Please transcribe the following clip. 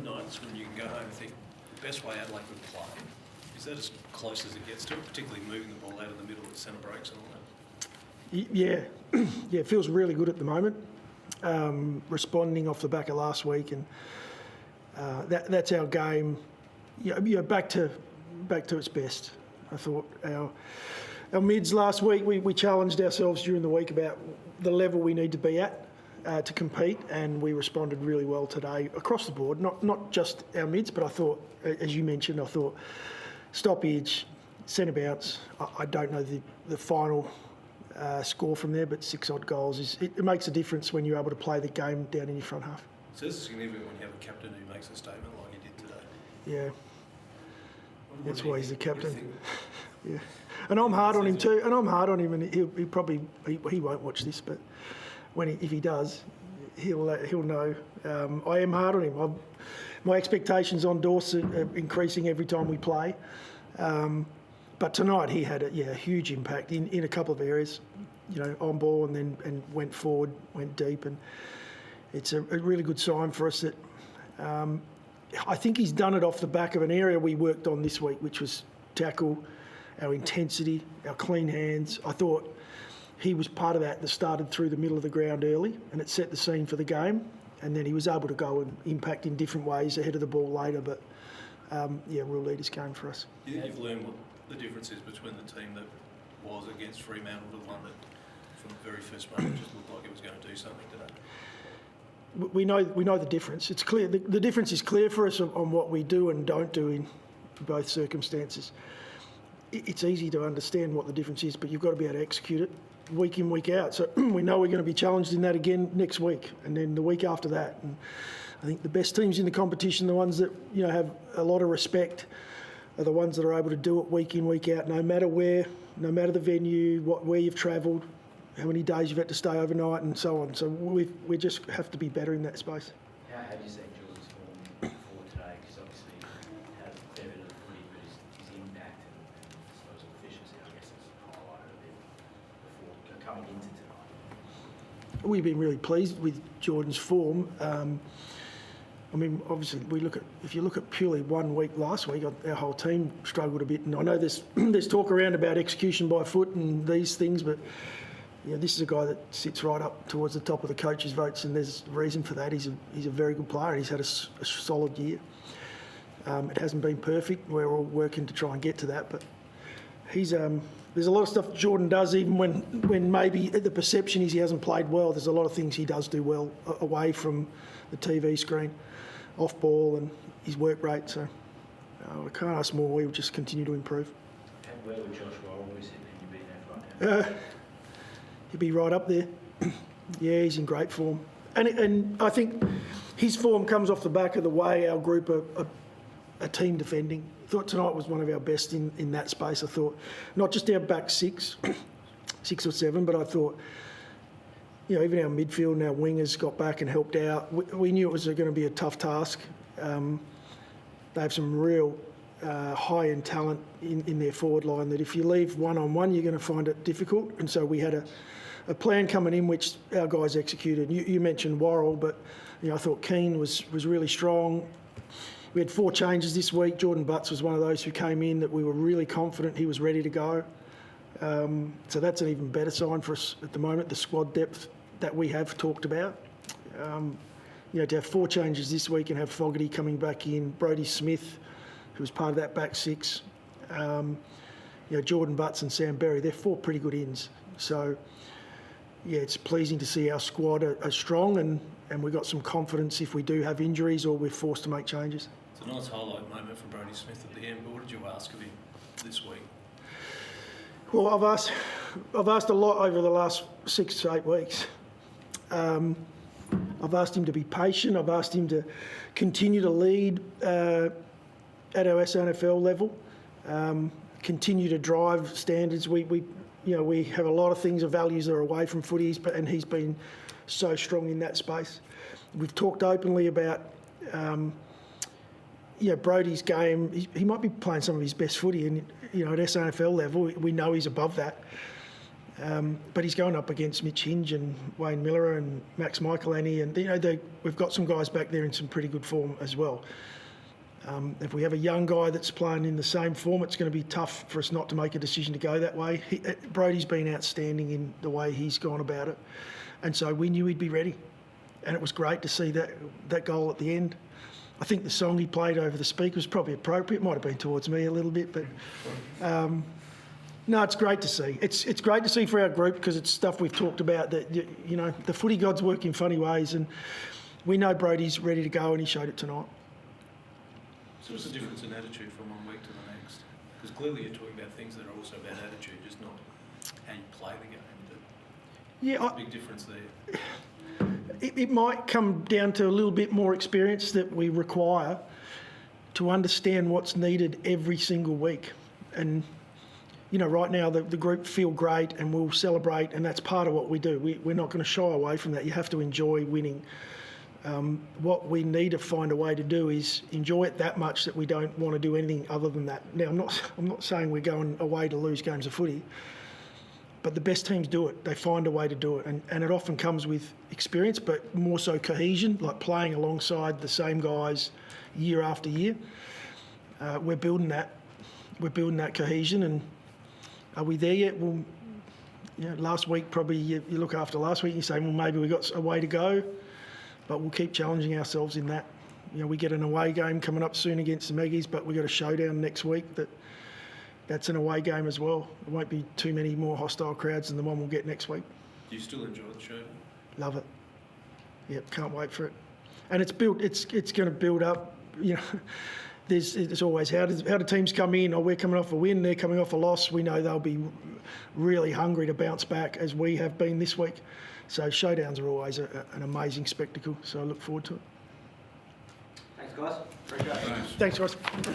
Nights when you can go home and think, the best way Adelaide could play, is that as close as it gets to it, particularly moving the ball out of the middle with centre breaks and all that? Yeah, yeah, it feels really good at the moment. Responding off the back of last week, and that's our game. Back to its best. I thought our mids last week, we challenged ourselves during the week about the level we need to be at to compete, and we responded really well today across the board. Not just our mids, but I thought, as you mentioned, I thought stoppage, centre bounce. I don't know the final score from there, but 6 odd goals it makes a difference when you're able to play the game down in your front half. So it's significant when you have a captain who makes a statement like he did today. Yeah, that's why he's the captain. Yeah, and I'm hard on him too. And he won't watch this, but if he does, he'll know. I am hard on him. My expectations on Dorse are increasing every time we play. But tonight he had a huge impact in a couple of areas, on ball and went forward, went deep, and it's a really good sign for us that I think he's done it off the back of an area we worked on this week, which was tackle, our intensity, our clean hands. I thought he was part of that started through the middle of the ground early, and it set the scene for the game, and then he was able to go and impact in different ways ahead of the ball later, but real leaders game for us. Do you think you've learned what the difference is between the team that was against Fremantle to the one that from the very first moment just looked like it was going to do something today? We know the difference. It's clear. The difference is clear for us on what we do and don't do in both circumstances. It's easy to understand what the difference is, but you've got to be able to execute it week in, week out. So we know we're going to be challenged in that again next week, and then the week after that. And I think the best teams in the competition, the ones that have a lot of respect, are the ones that are able to do it week in, week out, no matter where, no matter the venue, where you've travelled, how many days you've had to stay overnight, and so on. So we just have to be better in that space. How have you seen Jordan's form for today? Because obviously he had a fair bit of the footy, but his impact and I suppose efficiency, I guess, is highlighted a bit before coming into tonight. We've been really pleased with Jordan's form. Obviously, if you look at purely 1 week last week, our whole team struggled a bit. And I know there's talk around about execution by foot and these things, but this is a guy that sits right up towards the top of the coaches' votes, and there's a reason for that. He's a very good player, and he's had a solid year. It hasn't been perfect. We're all working to try and get to that, but there's a lot of stuff Jordan does, even when maybe the perception is he hasn't played well. There's a lot of things he does do well away from the TV screen, off ball, and his work rate. So I can't ask more. We'll just continue to improve. And where would Josh Worrell be sitting if you'd been there right now? He'd be right up there. Yeah, he's in great form. And I think his form comes off the back of the way our group are team defending. I thought tonight was one of our best in that space. I thought not just our back six or seven, but I thought even our midfield and our wingers got back and helped out. We knew it was going to be a tough task. They have some real high-end talent in their forward line that if you leave one-on-one, you're going to find it difficult. And so we had a plan coming in which our guys executed. You mentioned Worrell, but I thought Keane was really strong. We had 4 changes this week. Jordan Butts was one of those who came in that we were really confident he was ready to go. So that's an even better sign for us at the moment, the squad depth that we have talked about. To have 4 changes this week and have Fogarty coming back in, Brodie Smith, who was part of that back 6, Jordan Butts and Sam Berry, they're 4 pretty good ins. So, it's pleasing to see our squad are strong and we've got some confidence if we do have injuries or we're forced to make changes. It's a nice highlight moment for Brodie Smith at the end, but what did you ask of him this week? Well, I've asked a lot over the last 6 to 8 weeks. I've asked him to be patient. I've asked him to continue to lead at our SNFL level, continue to drive standards. We have a lot of things, of values that are away from footy, and he's been so strong in that space. We've talked openly about Brodie's game. He might be playing some of his best footy, and at SNFL level, we know he's above that. But he's going up against Mitch Hinge and Wayne Miller and Max Michaelani, and we've got some guys back there in some pretty good form as well. If we have a young guy that's playing in the same form, it's going to be tough for us not to make a decision to go that way. Brodie's been outstanding in the way he's gone about it, and so we knew he'd be ready, and it was great to see that goal at the end. I think the song he played over the speaker was probably appropriate. Might have been towards me a little bit, but no, it's great to see. It's great to see for our group because it's stuff we've talked about that, the footy gods work in funny ways, and we know Brodie's ready to go, and he showed it tonight. So what's the difference in attitude from one week to the next? Because clearly you're talking about things that are also about attitude, just not how you play the game. Yeah, Big difference there. It might come down to a little bit more experience that we require to understand what's needed every single week. And, right now the group feel great and we'll celebrate, and that's part of what we do. We're not going to shy away from that. You have to enjoy winning. What we need to find a way to do is enjoy it that much that we don't want to do anything other than that. Now, I'm not saying we're going away to lose games of footy, but the best teams do it. They find a way to do it, and it often comes with experience, but more so cohesion, like playing alongside the same guys year after year. We're building that. We're building that cohesion, and are we there yet? Well, last week probably you look after last week and you say, well, maybe we got a way to go. But we'll keep challenging ourselves in that. We get an away game coming up soon against the Maggies, but we've got a showdown next week that's an away game as well. There won't be too many more hostile crowds than the one we'll get next week. Do you still enjoy the showdown? Love it. Yep, can't wait for it. And it's going to build up. There's always how do teams come in? We're coming off a win, they're coming off a loss. We know they'll be really hungry to bounce back, as we have been this week. So showdowns are always an amazing spectacle, so I look forward to it. Thanks, guys. Appreciate it. Thanks, guys.